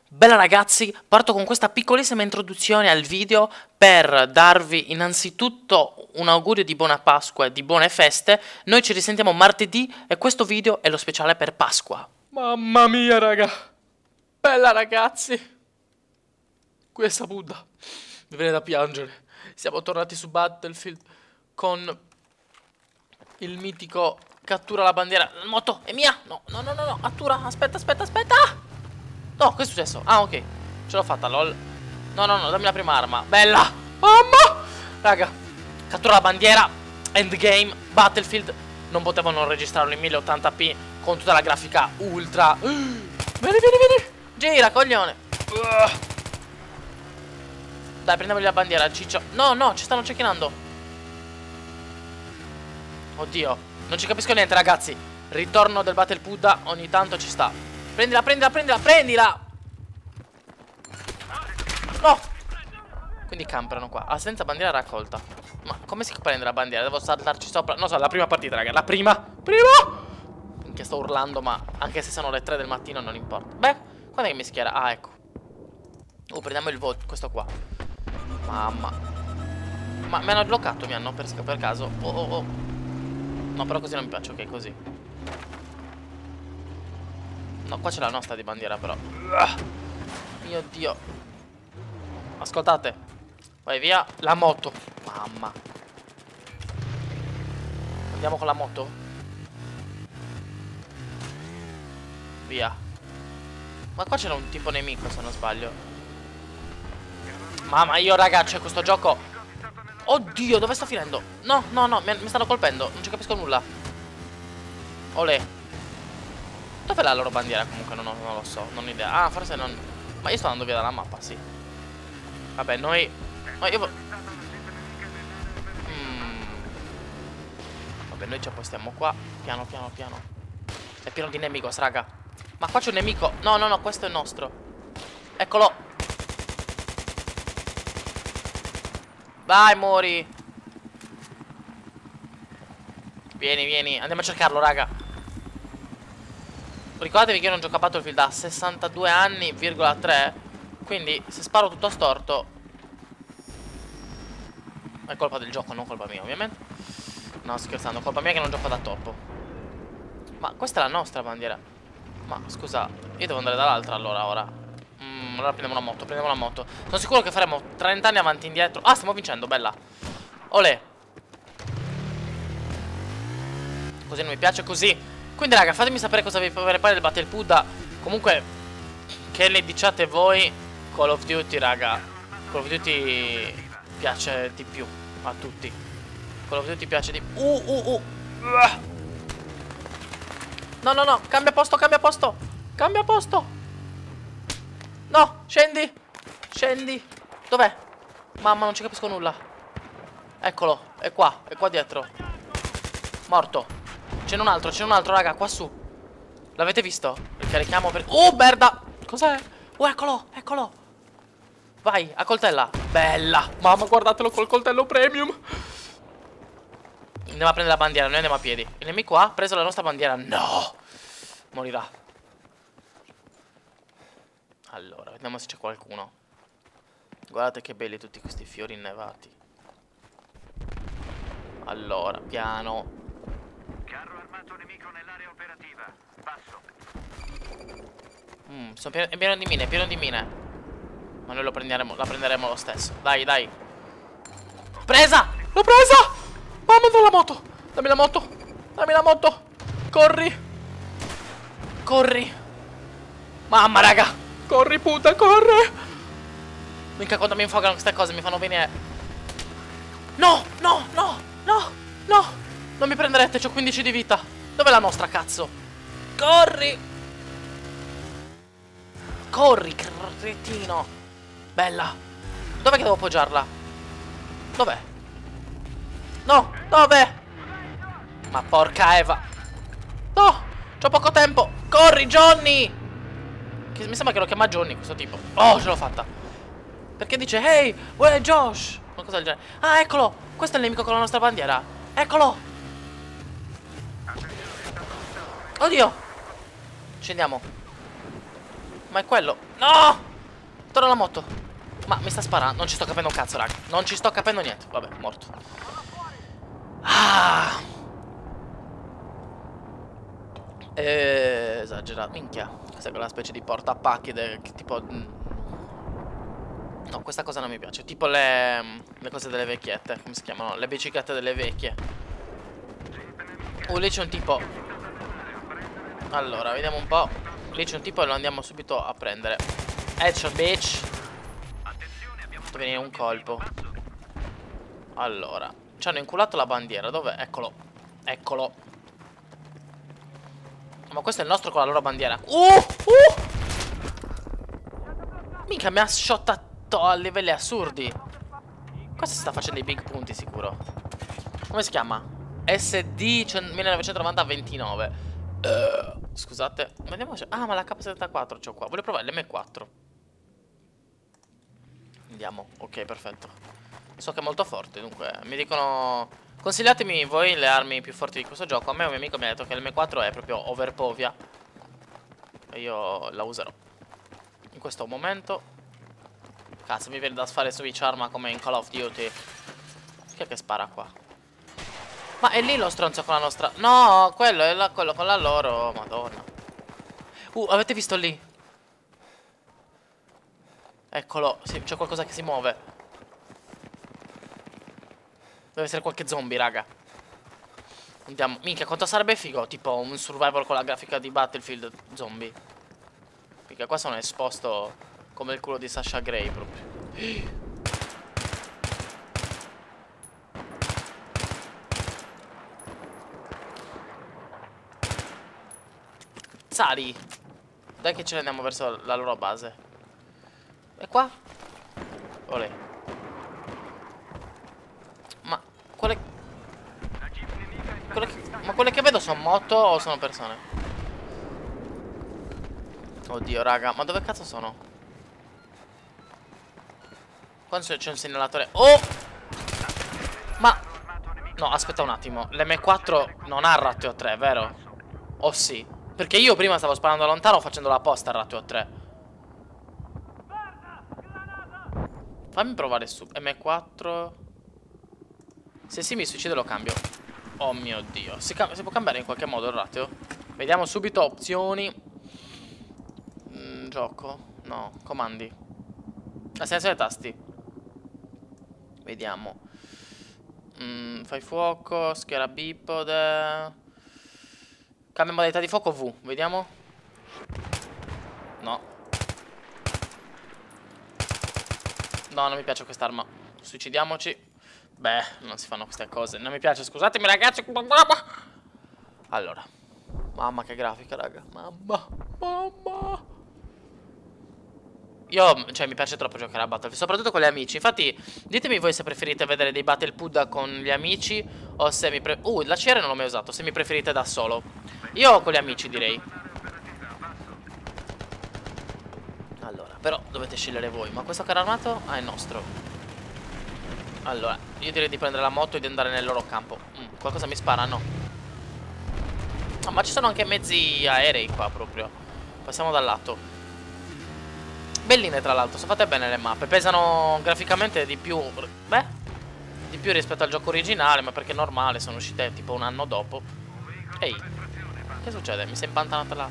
Bella ragazzi, parto con questa piccolissima introduzione al video per darvi innanzitutto un augurio di buona Pasqua e di buone feste. Noi ci risentiamo martedì e questo video è lo speciale per Pasqua. Mamma mia raga, bella ragazzi. Questa Buddha, mi viene da piangere. Siamo tornati su Battlefield con il mitico cattura la bandiera. La moto è mia, no, attura, aspetta. No, che è successo? Ah, ok. Ce l'ho fatta, lol. No, dammi la prima arma. Bella! Mamma! Raga, cattura la bandiera. Endgame, Battlefield. Non potevo non registrarlo in 1080p con tutta la grafica ultra. Vieni. Gira, coglione. Dai, prendiamoli la bandiera, ciccio. No, ci stanno cecchinando. Oddio, non ci capisco niente, ragazzi. Ritorno del Battle Buddha, ogni tanto ci sta. Prendila! No! Quindi camperano qua. Ah, senza bandiera raccolta. Ma come si prende la bandiera? Devo saltarci sopra. Non so, la prima partita, raga. La prima! Che sto urlando, ma anche se sono le 3 del mattino non importa. Beh, quando è che mi schiera? Ah, ecco. Prendiamo il voto, questo qua. Mamma. Ma mi hanno bloccato, per caso. Oh. No, però così non mi piace, ok, così. No, qua c'è la nostra di bandiera però. Mio Dio. Ascoltate. Vai via. La moto. Mamma. Andiamo con la moto. Via. Ma qua c'era un tipo nemico se non sbaglio. Mamma, io raga, c'è questo gioco. Oddio, dove sta finendo? No, mi stanno colpendo. Non ci capisco nulla. Olè. Dov'è la loro bandiera comunque? Non lo so, non ho idea. Ah, forse non... Ma io sto andando via dalla mappa, sì. Vabbè, noi... Vabbè, noi ci appostiamo qua. Piano. È pieno di nemicos, raga. Ma qua c'è un nemico. No, questo è il nostro. Eccolo. Vai, muori. Vieni. Andiamo a cercarlo, raga. Ricordatevi che io non gioco a Battlefield da 62 anni,3. Quindi se sparo tutto storto è colpa del gioco, non colpa mia ovviamente. No, scherzando, colpa mia che non gioco da top. Ma questa è la nostra bandiera. Ma scusa, io devo andare dall'altra allora ora. Allora prendiamo una moto. Sono sicuro che faremo 30 anni avanti e indietro. Ah, stiamo vincendo, bella. Olè. Così non mi piace, così. Quindi raga, fatemi sapere cosa vi pare del Battle Buddha. Comunque, che ne diciate voi. Call of Duty, raga. Call of Duty piace di più a tutti. Call of Duty piace di più. No, cambia posto. No, scendi. Dov'è? Mamma, non ci capisco nulla. Eccolo, è qua dietro. Morto. C'è un altro, raga, qua su. L'avete visto? Ricarichiamo per... Oh, merda! Cos'è? Oh, eccolo. Vai, a coltella. Bella. Mamma, guardatelo col coltello premium. Andiamo a prendere la bandiera, noi andiamo a piedi. Il nemico ha preso la nostra bandiera. No! Morirà. Allora, vediamo se c'è qualcuno. Guardate che belli tutti questi fiori innevati. Allora, piano. Carro armato nemico nell'area operativa. Basso. È pieno di mine. Ma noi la prenderemo lo stesso. Dai. Presa! L'ho presa! Mamma, dammi la moto. Corri. Mamma, raga. Corri, puta, corri. Minchia, quando mi infogano queste cose mi fanno venire. No. Non mi prenderete, c'ho 15 di vita. Dov'è la nostra, cazzo? Corri, cretino. Bella. Dov'è che devo appoggiarla? Dov'è? No, dov'è? Ma porca Eva. No, c'ho poco tempo. Corri, Johnny. Mi sembra che lo chiama Johnny questo tipo. Oh, ce l'ho fatta. Perché dice, hey, where Josh? Qualcosa del genere. Ah, eccolo. Questo è il nemico con la nostra bandiera. Eccolo. Oddio. Scendiamo. Ma è quello. No! Torna la moto. Ma mi sta sparando. Non ci sto capendo un cazzo, raga. Non ci sto capendo niente. Vabbè, morto. Ah! Esagerato. Minchia. Questa è quella specie di portapacchi che tipo... No, questa cosa non mi piace. Tipo le cose delle vecchiette. Come si chiamano? Le biciclette delle vecchie. Lì c'è un tipo. Allora, vediamo un po'. Lì c'è un tipo e lo andiamo subito a prendere. Headshot, bitch. Deve venire un colpo. Allora, ci hanno inculato la bandiera. Dov'è? Eccolo. Eccolo. Ma questo è il nostro con la loro bandiera. Mica mi ha shottato a livelli assurdi. Questo si sta facendo i big punti sicuro. Come si chiama? SD 1990-29. Scusate. Vediamo. Ah, ma la K74 c'ho qua. Voglio provare l'M4. Andiamo. Ok, perfetto. So che è molto forte. Dunque, mi dicono... Consigliatemi voi le armi più forti di questo gioco. A me un mio amico mi ha detto che l'M4 è proprio overpovia. E io la userò. In questo momento. Cazzo, mi viene da fare switch arma come in Call of Duty. Chi è che spara qua? Ma è lì lo stronzo con la nostra... No, quello è quello con la loro. Madonna. Avete visto lì? Eccolo. Sì, c'è qualcosa che si muove. Deve essere qualche zombie, raga. Andiamo. Minchia, quanto sarebbe figo. Tipo un survival con la grafica di Battlefield zombie. Minchia, qua sono esposto come il culo di Sasha Grey proprio. Sali. Dai che ce ne andiamo verso la loro base. E qua? Olè. Ma quelle che vedo sono moto o sono persone? Oddio, raga, ma dove cazzo sono? Qua c'è un segnalatore. Oh! Ma... No, aspetta un attimo. L'M4 non ha il rattio 3, vero? O sì? Perché io prima stavo sparando da lontano facendo la posta al rattio 3. Fammi provare su M4. Se sì mi suicide lo cambio. Oh mio Dio. Si può cambiare in qualche modo il ratio? Vediamo subito opzioni. Gioco. No, comandi. Selezione tasti. Vediamo. Fai fuoco. Schiera bipode. Cambia modalità di fuoco V. Vediamo. No. No, non mi piace quest'arma. Suicidiamoci. Beh, non si fanno queste cose. Non mi piace, scusatemi ragazzi. Allora. Mamma che grafica, raga. Mamma. Io, cioè, mi piace troppo giocare a Battlefield, soprattutto con gli amici. Infatti, ditemi voi se preferite vedere dei Battle Pud con gli amici o se mi la CR non l'ho mai usato. Se mi preferite da solo. Io con gli amici direi. Allora, però dovete scegliere voi. Ma questo carro armato? Ah, è nostro. Allora, io direi di prendere la moto e di andare nel loro campo. Qualcosa mi spara? No. Ah, ma ci sono anche mezzi aerei qua proprio. Passiamo dal lato. Belline tra l'altro, sono fatte bene le mappe. Pesano graficamente di più. Beh, di più rispetto al gioco originale. Ma perché è normale, sono uscite tipo un anno dopo. Ehi, che succede? Mi sei impantanata là.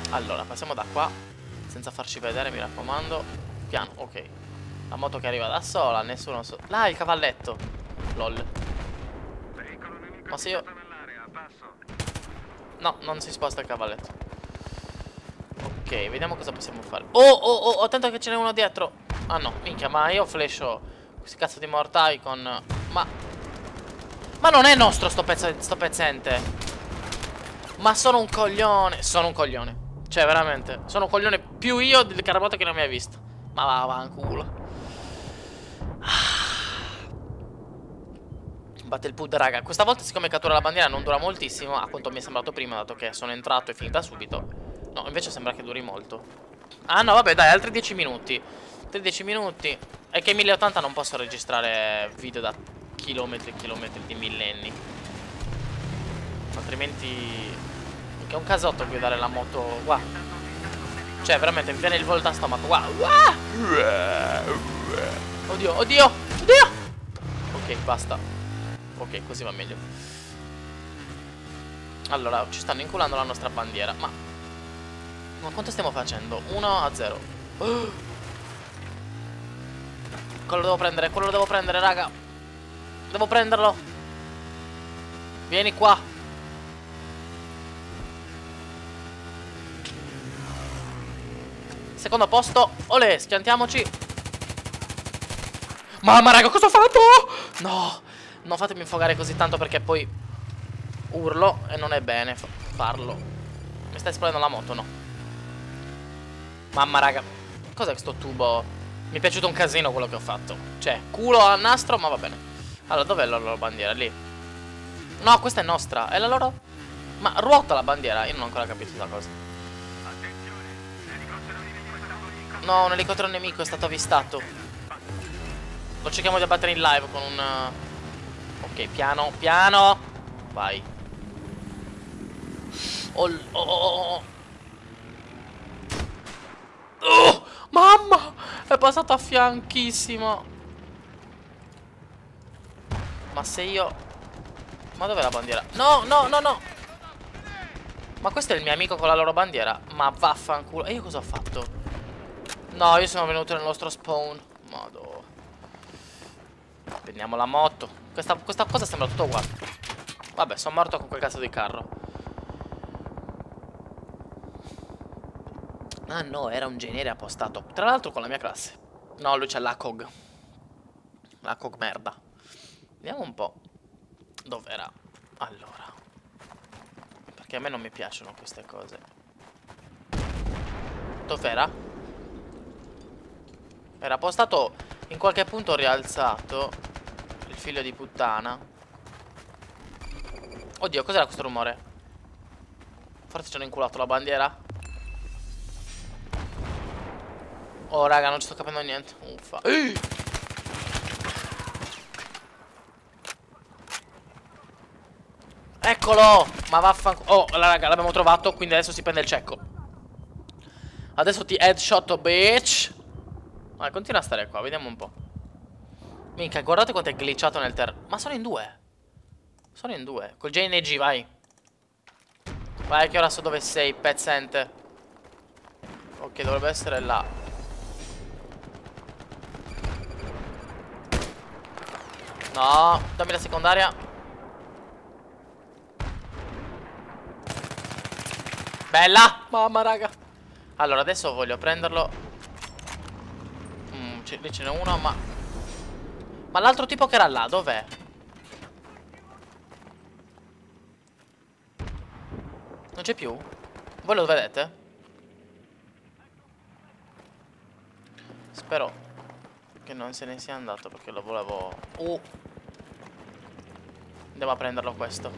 Allora, passiamo da qua senza farci vedere, mi raccomando. Piano, ok. La moto che arriva da sola, nessuno là, il cavalletto. Lol. Ma se io... No, non si sposta il cavalletto. Ok, vediamo cosa possiamo fare. Oh, attento che ce n'è uno dietro. Ah no, minchia, ma io flasho questi cazzo di mortai con... Ma non è nostro sto pezzente. Ma sono un coglione. Sono un coglione. Cioè, veramente. Sono un coglione più io del carabote che non mi hai visto. Ma va in culo. Battlefield, raga. Questa volta, siccome cattura la bandiera non dura moltissimo, a quanto mi è sembrato prima, dato che sono entrato e finita subito. No, invece sembra che duri molto. Ah no, vabbè, dai, altri 10 minuti. Altri 10 minuti. È che in 1080 non posso registrare video da chilometri e chilometri di millenni. Altrimenti Che è un casotto guidare la moto qua. Cioè, veramente, mi viene il volo da stomaco. Qua. Oddio, oddio, oddio. Ok, basta. Ok, così va meglio. Allora, ci stanno inculando la nostra bandiera. Ma quanto stiamo facendo? 1-0. Quello lo devo prendere, raga. Devo prenderlo. Vieni qua. Secondo posto. Olè, schiantiamoci. Mamma raga, cosa ho fatto? No, non fatemi infogare così tanto perché poi urlo e non è bene farlo. Mi sta esplodendo la moto, no? Mamma raga, cos'è questo tubo? Mi è piaciuto un casino quello che ho fatto. Cioè, culo a nastro, ma va bene. Allora, dov'è la loro bandiera? Lì. No, questa è nostra. È la loro? Ma ruota la bandiera? Io non ho ancora capito questa cosa. No, un elicottero nemico è stato avvistato. Lo cerchiamo di abbattere in live con un... Ok, piano, piano. Vai. Oh, mamma! È passato a fianchissimo. Ma se io... Ma dov'è la bandiera? No, no, no, no. Ma questo è il mio amico con la loro bandiera. Ma vaffanculo. E io cosa ho fatto? No, io sono venuto nel nostro spawn. Madò. Prendiamo la moto. Questa cosa sembra tutto uguale. Vabbè, sono morto con quel cazzo di carro. Ah no, era un genere appostato. Tra l'altro con la mia classe. No, lui c'ha l'ACOG. L'ACOG merda. Vediamo un po'. Dov'era? Allora. Perché a me non mi piacciono queste cose. Dov'era? Era postato in qualche punto rialzato. Il figlio di puttana. Oddio, cos'era questo rumore? Forse ci hanno inculato la bandiera? Oh raga, non ci sto capendo niente. Uffa. Eccolo! Ma vaffanculo. Oh, raga, l'abbiamo trovato. Quindi adesso si prende il cecco. Adesso ti headshot, bitch. Vai, continua a stare qua, vediamo un po'. Minchia, guardate quanto è glitchato nel terra. Ma sono in due. Sono in due. Col JNG, vai. Vai che ora so dove sei, pezzente. Ok, dovrebbe essere là. No, dammi la secondaria. Bella. Mamma raga. Allora adesso voglio prenderlo. Lì ce n'è uno, ma l'altro tipo che era là, dov'è? Non c'è più? Voi lo vedete? Spero che non se ne sia andato perché lo volevo... Andiamo a prenderlo questo.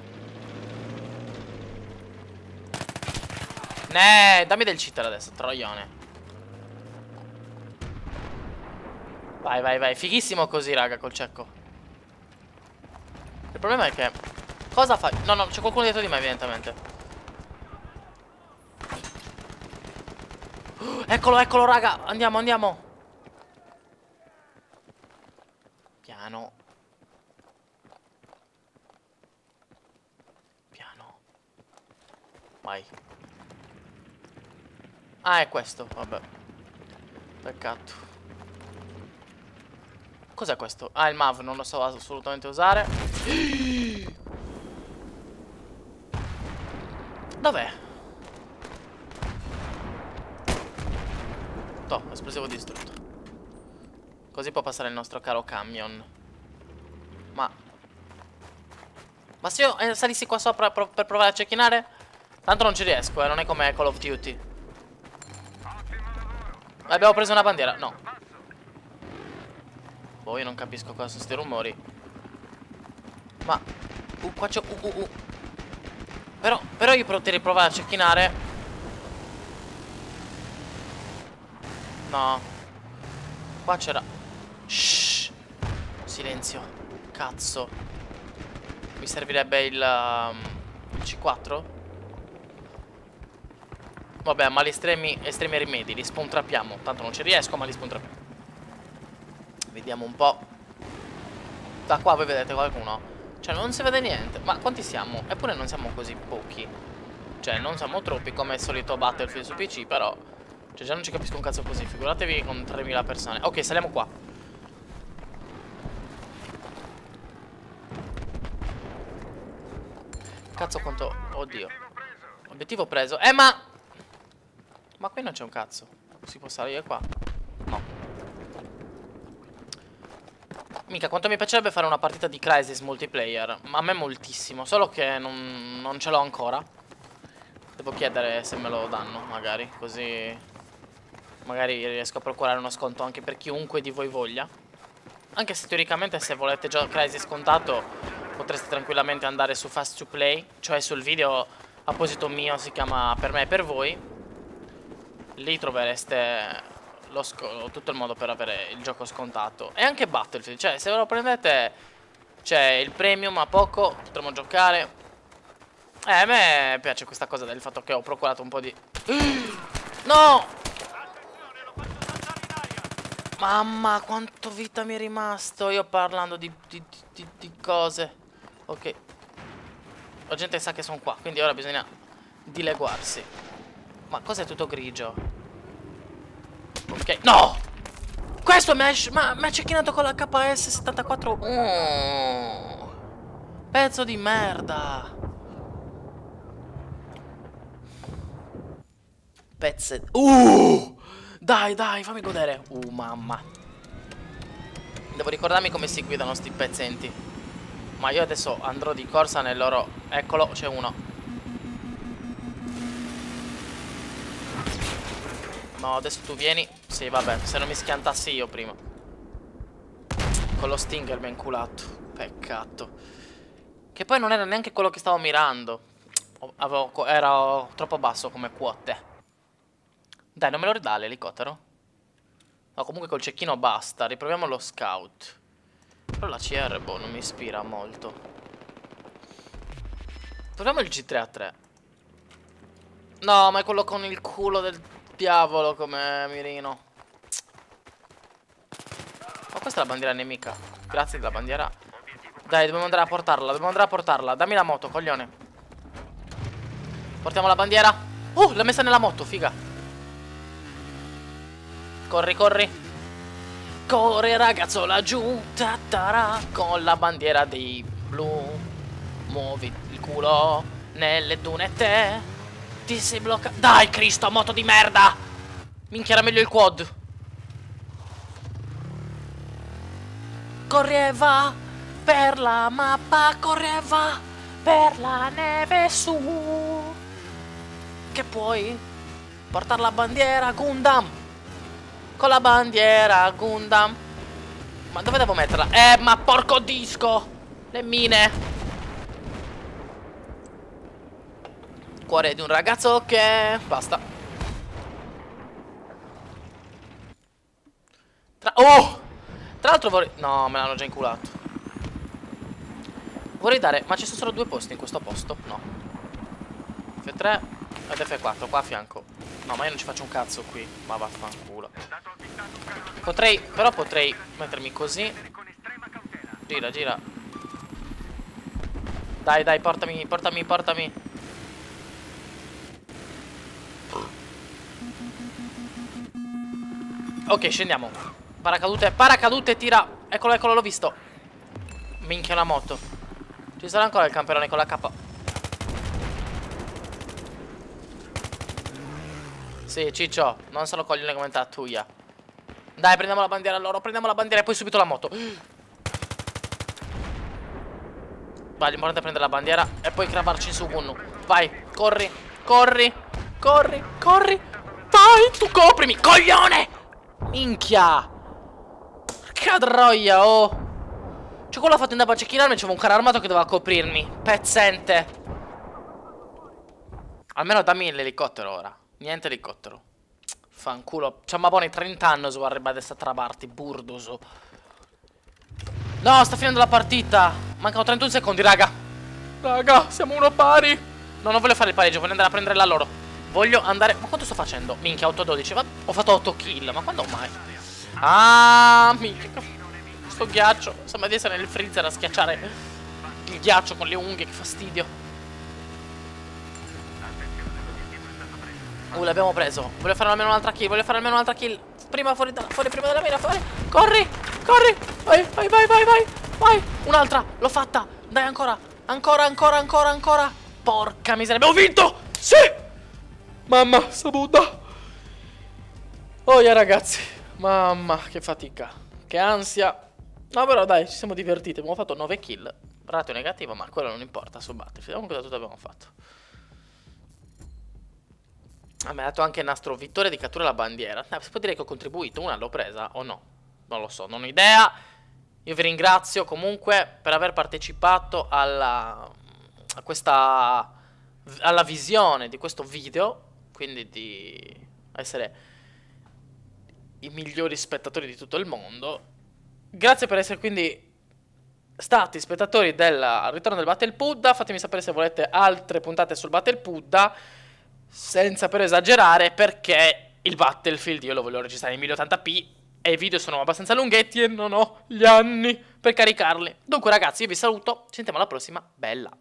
Dammi del cheater adesso, troione. Vai, vai, vai. Fighissimo così, raga, col cecco. Il problema è che... Cosa fai? No, no, c'è qualcuno dietro di me, evidentemente. Eccolo, eccolo, raga. Andiamo, andiamo. Piano. Piano. Vai. Ah, è questo, vabbè. Peccato. Cos'è questo? Ah, il MAV, non lo so assolutamente usare. Dov'è? Toh, esplosivo distrutto. Così può passare il nostro caro camion. Ma se io salissi qua sopra per provare a cecchinare? Tanto non ci riesco, non è come Call of Duty. Abbiamo preso una bandiera, no. Boh, io non capisco cosa sono sti rumori. Ma qua c'è Però io potrei provare a cecchinare. No. Qua c'era. Shh. Silenzio. Cazzo. Mi servirebbe il C4. Vabbè, ma gli estremi rimedi, li spuntrappiamo. Tanto non ci riesco, ma li spuntrappiamo. Vediamo un po'. Da qua voi vedete qualcuno? Cioè non si vede niente. Ma quanti siamo? Eppure non siamo così pochi. Cioè non siamo troppi come il solito Battlefield su PC, però cioè già non ci capisco un cazzo così. Figuratevi con 3000 persone. Ok, saliamo qua. Cazzo quanto... Oddio. Obiettivo preso. Ma qui non c'è un cazzo. Si può salire qua? No. Mica, quanto mi piacerebbe fare una partita di Crysis multiplayer. Ma a me moltissimo. Solo che non ce l'ho ancora. Devo chiedere se me lo danno, magari. Così magari riesco a procurare uno sconto anche per chiunque di voi voglia. Anche se teoricamente se volete già Crysis scontato potreste tranquillamente andare su Fast to Play. Cioè sul video apposito mio, si chiama Per me e per voi. Lì trovereste tutto il modo per avere il gioco scontato. E anche Battlefield, cioè se ve lo prendete c'è il premium a poco, potremo giocare. A me piace questa cosa del fatto che ho procurato un po' di... No! Mamma, quanto vita mi è rimasto. Io parlando di cose. Ok. La gente sa che sono qua, quindi ora bisogna dileguarsi. Ma cos'è tutto grigio? Ok, no! Questo mi ha cecchinato con la KS 74. Oh, pezzo di merda. Pezze. Dai, fammi godere. Mamma. Devo ricordarmi come si guidano sti pezzenti. Ma io adesso andrò di corsa nel loro... Eccolo, c'è uno. No, adesso tu vieni. Sì, vabbè, se non mi schiantassi io prima. Con lo Stinger mi ha inculato. Peccato. Che poi non era neanche quello che stavo mirando. Era troppo basso come quote. Dai, non me lo ridà l'elicottero? No, comunque col cecchino basta. Riproviamo lo scout. Però la CR, boh, non mi ispira molto. Proviamo il G3A3. No, ma è quello con il culo del diavolo come mirino. Ma questa è la bandiera nemica. Grazie della bandiera. Dai, dobbiamo andare a portarla, Dammi la moto, coglione. Portiamo la bandiera. L'ha messa nella moto, figa. Corri. Corri ragazzo laggiù. Tatara, con la bandiera dei blu. Muovi il culo nelle dunette. Ti sei bloccato. Dai Cristo, moto di merda. Minchia, era meglio il quad. Correva per la mappa, correva per la neve su. Che puoi portare la bandiera Gundam. Con la bandiera Gundam. Ma dove devo metterla? Ma porco disco. Le mine. Cuore di un ragazzo che... Basta. Tra l'altro vorrei... No, me l'hanno già inculato. Vorrei dare... Ma ci sono solo 2 posti in questo posto? No. F3 ed F4 qua a fianco. No, ma io non ci faccio un cazzo qui. Ma vaffanculo. Però potrei mettermi così. Gira. Dai, portami. Ok, scendiamo. Paracadute, tira. Eccolo, l'ho visto. Minchia la moto. Ci sarà ancora il camperone con la K. Sì, ciccio, non se lo coglione come tattuia. Dai, prendiamo la bandiera loro. Prendiamo la bandiera e poi subito la moto. Vai, l'importante è prendere la bandiera e poi cravarci su Gunnu. Vai, corri. Vai, tu coprimi, coglione. Minchia. Porca troia, oh. Cioè, quello ha fatto andare a cecchinarmi. C'era un carro armato che doveva coprirmi. Pezzente. Almeno dammi l'elicottero ora. Niente elicottero. Fanculo. C'ha ma buoni 30 anni su arriba adesso a trabarti, burdoso. No, sta finendo la partita. Mancano 31 secondi, raga. Raga, siamo uno pari. No, non voglio fare il pareggio, voglio andare a prenderla loro. Voglio andare... Ma quanto sto facendo? Minchia, 8-12. Ma ho fatto 8 kill. Ma quando mai? Ah, minchia. Sto ghiaccio. Sembra di essere nel freezer a schiacciare il ghiaccio con le unghie. Che fastidio. L'abbiamo preso. Voglio fare almeno un'altra kill. Voglio fare almeno un'altra kill. Prima fuori prima della mira. Fuori. Corri. Corri. Vai, vai, vai, vai, vai. Vai. Un'altra. L'ho fatta. Dai, ancora. Ancora, ancora, ancora, ancora. Porca miseria. Abbiamo vinto. Sì. Mamma, sta Buddha. Oh, yeah, ragazzi. Mamma, che fatica. Che ansia. No, però dai, ci siamo divertiti. Abbiamo fatto 9 kill. Ratio negativo, ma quello non importa su Battlefield. Vediamo cosa tutto abbiamo fatto. Mi ha dato anche il nastro vittoria di cattura alla bandiera. Si può dire che ho contribuito. Una l'ho presa o no? Non lo so, non ho idea. Io vi ringrazio comunque per aver partecipato alla visione di questo video. Quindi di essere i migliori spettatori di tutto il mondo. Grazie per essere quindi stati spettatori del ritorno del Battle Pudda. Fatemi sapere se volete altre puntate sul Battle Pudda, senza però esagerare, perché il Battlefield io lo voglio registrare in 1080p e i video sono abbastanza lunghetti e non ho gli anni per caricarli. Dunque ragazzi, io vi saluto, ci sentiamo alla prossima, bella!